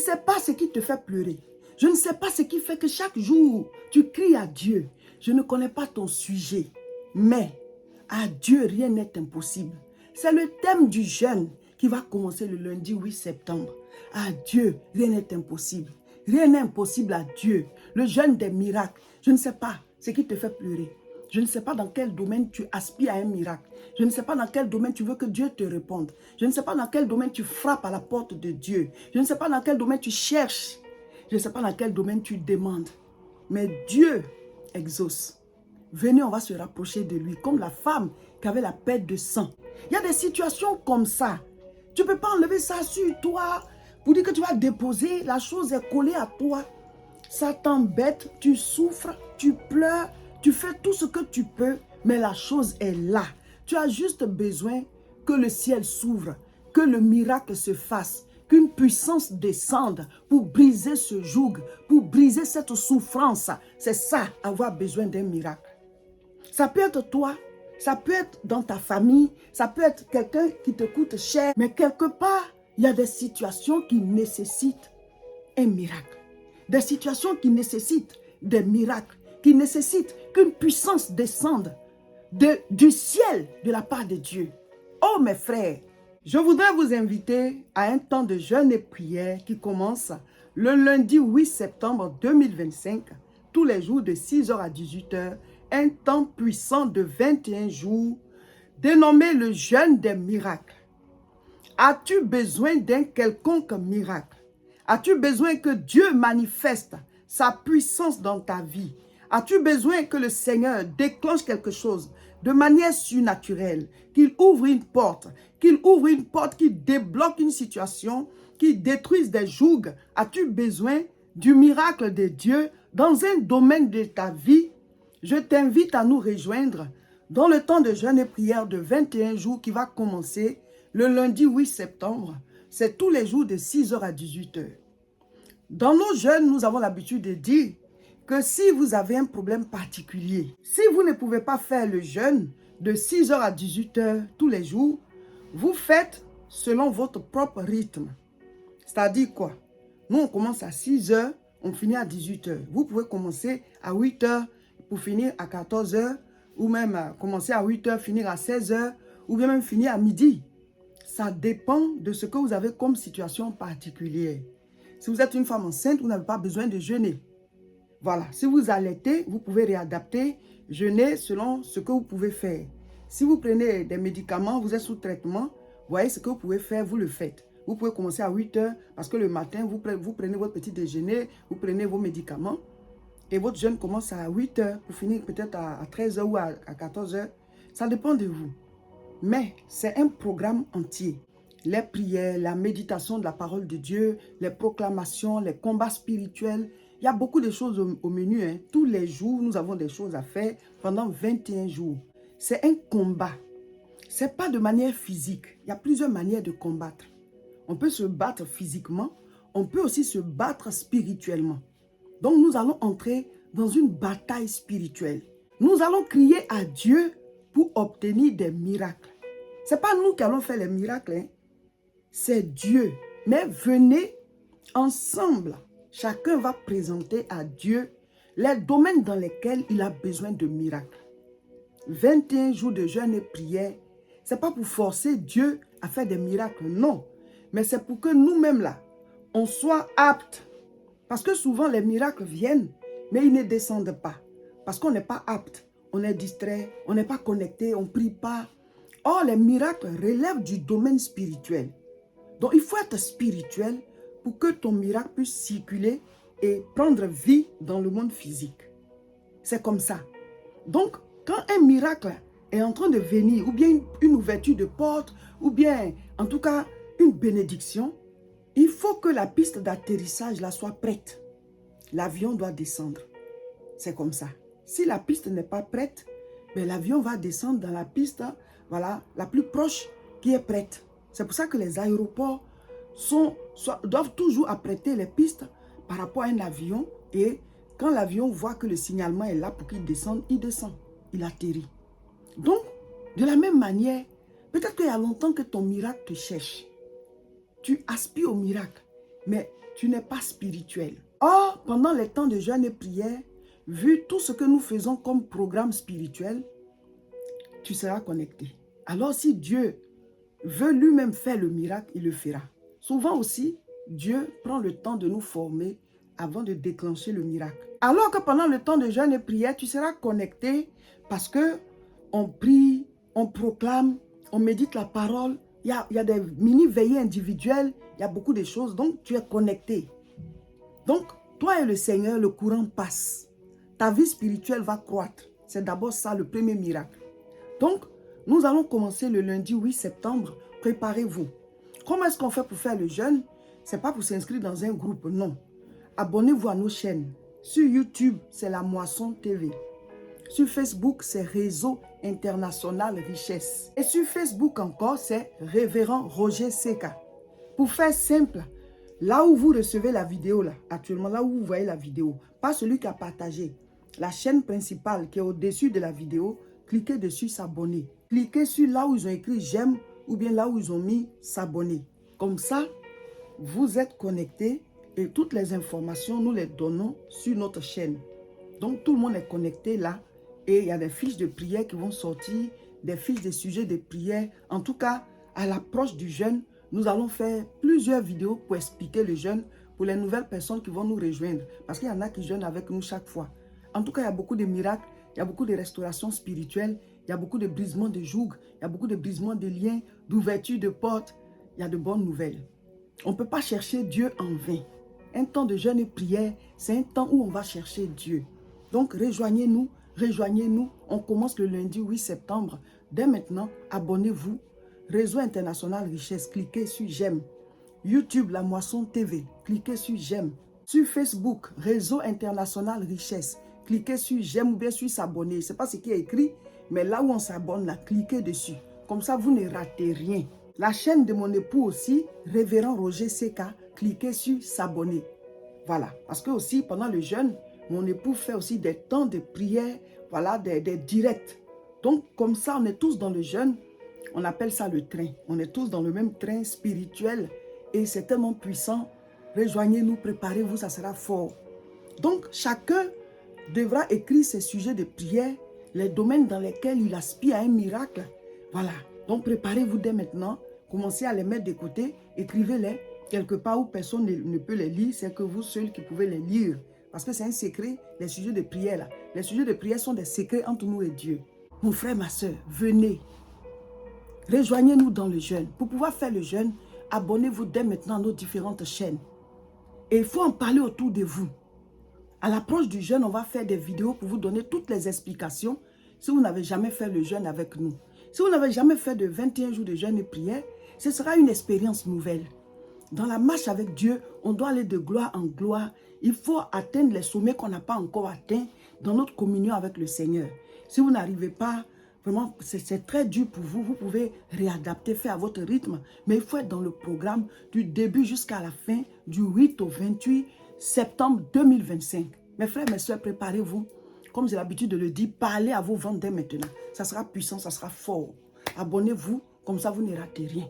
sais pas ce qui te fait pleurer. Je ne sais pas ce qui fait que chaque jour, tu cries à Dieu. Je ne connais pas ton sujet. Mais à Dieu, rien n'est impossible. C'est le thème du jeûne qui va commencer le lundi 8 septembre. À Dieu, rien n'est impossible. Rien n'est impossible à Dieu. Le jeûne des miracles. Je ne sais pas ce qui te fait pleurer. Je ne sais pas dans quel domaine tu aspires à un miracle. Je ne sais pas dans quel domaine tu veux que Dieu te réponde. Je ne sais pas dans quel domaine tu frappes à la porte de Dieu. Je ne sais pas dans quel domaine tu cherches. Je ne sais pas dans quel domaine tu demandes. Mais Dieu exauce. Venez, on va se rapprocher de lui. Comme la femme qui avait la perte de sang. Il y a des situations comme ça. Tu ne peux pas enlever ça sur toi pour dire que tu vas déposer. La chose est collée à toi. Ça t'embête, tu souffres, tu pleures, tu fais tout ce que tu peux, mais la chose est là. Tu as juste besoin que le ciel s'ouvre, que le miracle se fasse, qu'une puissance descende pour briser ce joug, pour briser cette souffrance. C'est ça, avoir besoin d'un miracle. Ça peut être toi, ça peut être dans ta famille, ça peut être quelqu'un qui te coûte cher, mais quelque part, il y a des situations qui nécessitent un miracle. Des situations qui nécessitent des miracles, qui nécessitent qu'une puissance descende du ciel de la part de Dieu. Oh mes frères, je voudrais vous inviter à un temps de jeûne et prière qui commence le lundi 8 septembre 2025, tous les jours de 6h à 18h, un temps puissant de 21 jours, dénommé le jeûne des miracles. As-tu besoin d'un quelconque miracle? As-tu besoin que Dieu manifeste sa puissance dans ta vie? As-tu besoin que le Seigneur déclenche quelque chose de manière surnaturelle? Qu'il ouvre une porte qui débloque une situation, qui détruise des jougs? As-tu besoin du miracle de Dieu dans un domaine de ta vie? Je t'invite à nous rejoindre dans le temps de jeûne et prière de 21 jours qui va commencer le lundi 8 septembre. C'est tous les jours de 6h à 18h. Dans nos jeûnes, nous avons l'habitude de dire que si vous avez un problème particulier, si vous ne pouvez pas faire le jeûne de 6h à 18h tous les jours, vous faites selon votre propre rythme. C'est-à-dire quoi? Nous, on commence à 6h, on finit à 18h. Vous pouvez commencer à 8h pour finir à 14h, ou même commencer à 8h, finir à 16h, ou bien même finir à midi. Ça dépend de ce que vous avez comme situation particulière. Si vous êtes une femme enceinte, vous n'avez pas besoin de jeûner. Voilà. Si vous allaitez, vous pouvez réadapter, jeûner selon ce que vous pouvez faire. Si vous prenez des médicaments, vous êtes sous traitement, voyez ce que vous pouvez faire, vous le faites. Vous pouvez commencer à 8h parce que le matin, vous prenez votre petit déjeuner, vous prenez vos médicaments et votre jeûne commence à 8h pour finir peut-être à 13h ou à 14h. Ça dépend de vous. Mais c'est un programme entier. Les prières, la méditation de la parole de Dieu, les proclamations, les combats spirituels. Il y a beaucoup de choses au menu. Hein. Tous les jours, nous avons des choses à faire pendant 21 jours. C'est un combat. Ce n'est pas de manière physique. Il y a plusieurs manières de combattre. On peut se battre physiquement. On peut aussi se battre spirituellement. Donc, nous allons entrer dans une bataille spirituelle. Nous allons crier à Dieu pour obtenir des miracles. Ce n'est pas nous qui allons faire les miracles. Hein. C'est Dieu. Mais venez ensemble. Chacun va présenter à Dieu les domaines dans lesquels il a besoin de miracles. 21 jours de jeûne et prière, ce n'est pas pour forcer Dieu à faire des miracles, non. Mais c'est pour que nous-mêmes là, on soit aptes. Parce que souvent les miracles viennent, mais ils ne descendent pas. Parce qu'on n'est pas apte, on est distrait, on n'est pas connecté, on ne prie pas. Or, les miracles relèvent du domaine spirituel. Donc, il faut être spirituel pour que ton miracle puisse circuler et prendre vie dans le monde physique. C'est comme ça. Donc, quand un miracle est en train de venir, ou bien une ouverture de porte, ou bien, en tout cas, une bénédiction, il faut que la piste d'atterrissage là soit prête. L'avion doit descendre. C'est comme ça. Si la piste n'est pas prête, ben, l'avion va descendre dans la piste, voilà, la plus proche qui est prête. C'est pour ça que les aéroports doivent toujours apprêter les pistes par rapport à un avion. Et quand l'avion voit que le signalement est là pour qu'il descende, il descend, il atterrit. Donc, de la même manière, peut-être qu'il y a longtemps que ton miracle te cherche. Tu aspires au miracle, mais tu n'es pas spirituel. Or, pendant les temps de jeûne et prière, vu tout ce que nous faisons comme programme spirituel, tu seras connecté. Alors si Dieu veut lui-même faire le miracle, il le fera. Souvent aussi, Dieu prend le temps de nous former avant de déclencher le miracle. Alors que pendant le temps de jeûne et prière, tu seras connecté parce que on prie, on proclame, on médite la parole. Il y a des mini-veillées individuelles, il y a beaucoup de choses, donc tu es connecté. Donc, toi et le Seigneur, le courant passe. Ta vie spirituelle va croître. C'est d'abord ça le premier miracle. Donc, nous allons commencer le lundi 8 septembre. Préparez-vous. Comment est-ce qu'on fait pour faire le jeûne? Ce n'est pas pour s'inscrire dans un groupe, non. Abonnez-vous à nos chaînes. Sur YouTube, c'est La Moisson TV. Sur Facebook, c'est Réseau International Richesse. Et sur Facebook encore, c'est Révérend Roger Seka. Pour faire simple, là où vous recevez la vidéo, là, actuellement, là où vous voyez la vidéo, pas celui qui a partagé, la chaîne principale qui est au-dessus de la vidéo, cliquez dessus s'abonner. Cliquez sur là où ils ont écrit j'aime ou bien là où ils ont mis s'abonner. Comme ça, vous êtes connectés et toutes les informations, nous les donnons sur notre chaîne. Donc, tout le monde est connecté là et il y a des fiches de prière qui vont sortir, des fiches de sujets de prière. En tout cas, à l'approche du jeûne, nous allons faire plusieurs vidéos pour expliquer le jeûne pour les nouvelles personnes qui vont nous rejoindre. Parce qu'il y en a qui jeûnent avec nous chaque fois. En tout cas, il y a beaucoup de miracles, il y a beaucoup de restaurations spirituelles, il y a beaucoup de brisements de jougs, il y a beaucoup de brisements de liens, d'ouverture de portes. Il y a de bonnes nouvelles. On ne peut pas chercher Dieu en vain. Un temps de jeûne et prière, c'est un temps où on va chercher Dieu. Donc, rejoignez-nous, rejoignez-nous. On commence le lundi 8 septembre. Dès maintenant, abonnez-vous. Réseau International Richesse, cliquez sur j'aime. YouTube, La Moisson TV, cliquez sur j'aime. Sur Facebook, Réseau International Richesse, cliquez sur j'aime ou bien sur s'abonner. Ce n'est pas ce qui est écrit, mais là où on s'abonne, là, cliquez dessus. Comme ça, vous ne ratez rien. La chaîne de mon époux aussi, Révérend Roger Seka, cliquez sur s'abonner. Voilà, parce que aussi pendant le jeûne, mon époux fait aussi des temps de prière, voilà, des directs. Donc comme ça, on est tous dans le jeûne, on appelle ça le train. On est tous dans le même train spirituel et c'est tellement puissant. Rejoignez-nous, préparez-vous, ça sera fort. Donc chacun devra écrire ses sujets de prière, les domaines dans lesquels il aspire à un miracle. Voilà, donc préparez-vous dès maintenant, commencez à les mettre de côté, écrivez-les quelque part où personne ne peut les lire, c'est que vous seuls qui pouvez les lire. Parce que c'est un secret, les sujets de prière là. Les sujets de prière sont des secrets entre nous et Dieu. Mon frère, ma soeur, venez. Rejoignez-nous dans le jeûne. Pour pouvoir faire le jeûne, abonnez-vous dès maintenant à nos différentes chaînes. Et il faut en parler autour de vous. À l'approche du jeûne, on va faire des vidéos pour vous donner toutes les explications si vous n'avez jamais fait le jeûne avec nous. Si vous n'avez jamais fait de 21 jours de jeûne et prière, ce sera une expérience nouvelle. Dans la marche avec Dieu, on doit aller de gloire en gloire. Il faut atteindre les sommets qu'on n'a pas encore atteints dans notre communion avec le Seigneur. Si vous n'arrivez pas, vraiment, c'est très dur pour vous. Vous pouvez réadapter, faire à votre rythme. Mais il faut être dans le programme du début jusqu'à la fin, du 8 au 28 septembre 2025. Mes frères, mes soeurs, préparez-vous. Comme j'ai l'habitude de le dire, parlez à vos ventes dès maintenant. Ça sera puissant, ça sera fort. Abonnez-vous, comme ça vous ne ratez rien.